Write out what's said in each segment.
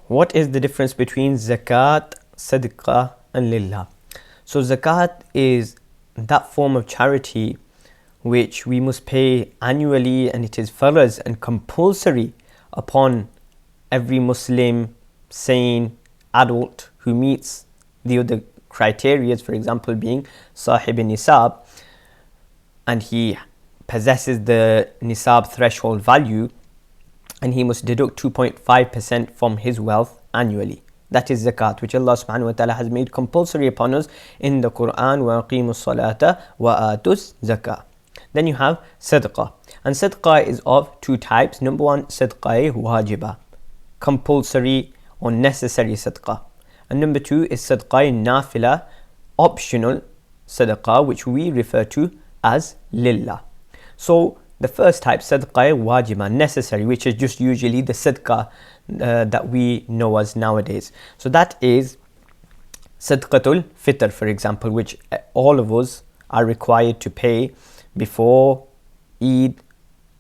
What is the difference between zakat, sadqah and lillah? So zakat is that form of charity which we must pay annually, and it is farz and compulsory upon every Muslim sane adult who meets the other criteria, for example being sahib nisab, and he possesses the nisab threshold value, and he must deduct 2.5% from his wealth annually. That is zakat, which Allah subhanahu wa ta'ala has made compulsory upon us in the Quran. وَأَقِيمُوا الصَّلَاةَ وَآتُوا الزَّكَاةَ. Then you have sadqah, and sadqah is of two types. Number one, sadqah wajibah, compulsory or necessary sadqah, and number two is sadqah nafila, optional sadaqah, which we refer to as lillah. So the first type, sadqah wajibah, necessary, which is just usually the sadqah that we know as nowadays. So that is sadqatul fitr, for example, which all of us are required to pay before Eid.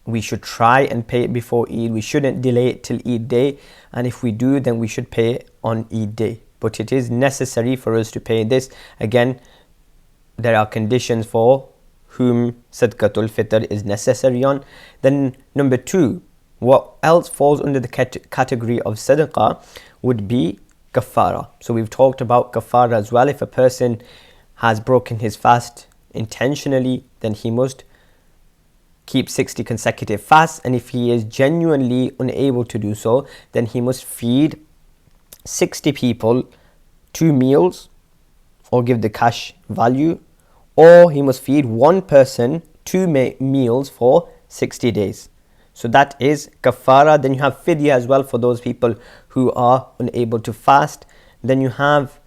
We should try and pay it before Eid. We shouldn't delay it till Eid day, and if we do, then we should pay it on Eid day. But it is necessary for us to pay this. Again, there are conditions for whom sadqatul fitr is necessary on. Then number two, what else falls under the category of sadaqah would be kafara. So we've talked about kafara as well. If a person has broken his fast intentionally, then he must keep 60 consecutive fasts, and if he is genuinely unable to do so, then he must feed 60 people 2 meals, or give the cash value, or he must feed one person 2 meals for 60 days. So that is kafara. Then you have fidya as well for those people who are unable to fast. Then you have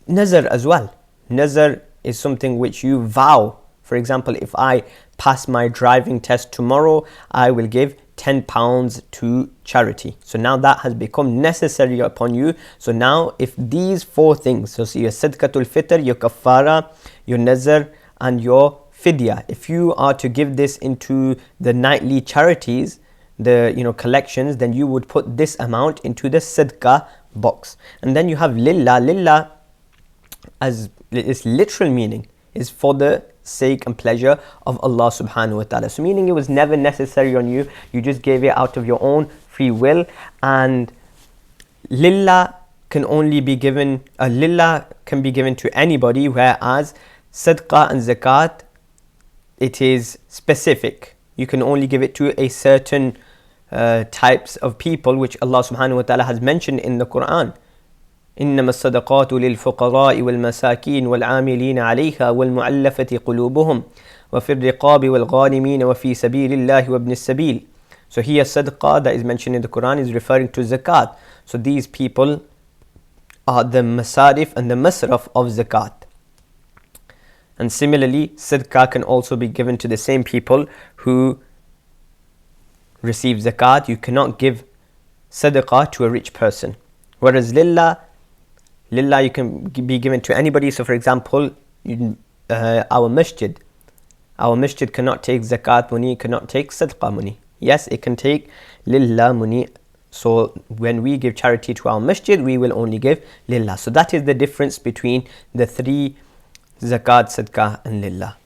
nazar as well. Nazar is something which you vow. For example, if I pass my driving test tomorrow, I will give £10 to charity. So now that has become necessary upon you. So now if these four things, so your sadqatul fitr, your kafara, your nazar and your fidya, if you are to give this into the nightly charities, the collections, then you would put this amount into the sadqah box. And then you have lillah. Lillah, as its literal meaning, is for the sake and pleasure of Allah subhanahu wa ta'ala. So meaning it was never necessary on you, you just gave it out of your own free will. And lillah can only be given, lillah can be given to anybody, whereas sadqah and zakat, it is specific. You can only give it to a certain types of people, which Allah subhanahu wa ta'ala has mentioned in the Quran. إنما الصدقات للفقراء والمساكين والعاملين عليها والمؤلفة قلوبهم وفي الرقاب والغانمين وفي سبيل الله وابن السبيل. So here sadaqah that is mentioned in the Quran is referring to zakat. So these people are the masarif and the masraf of zakat. And similarly, sadaqah can also be given to the same people who receive zakat. You cannot give sadaqah to a rich person. Whereas lillah you can be given to anybody. So for example, our masjid cannot take zakat money, cannot take sadaqah money. Yes, it can take lillah money. So when we give charity to our masjid, we will only give lillah. So that is the difference between the three: zakat, sadaqah and lillah.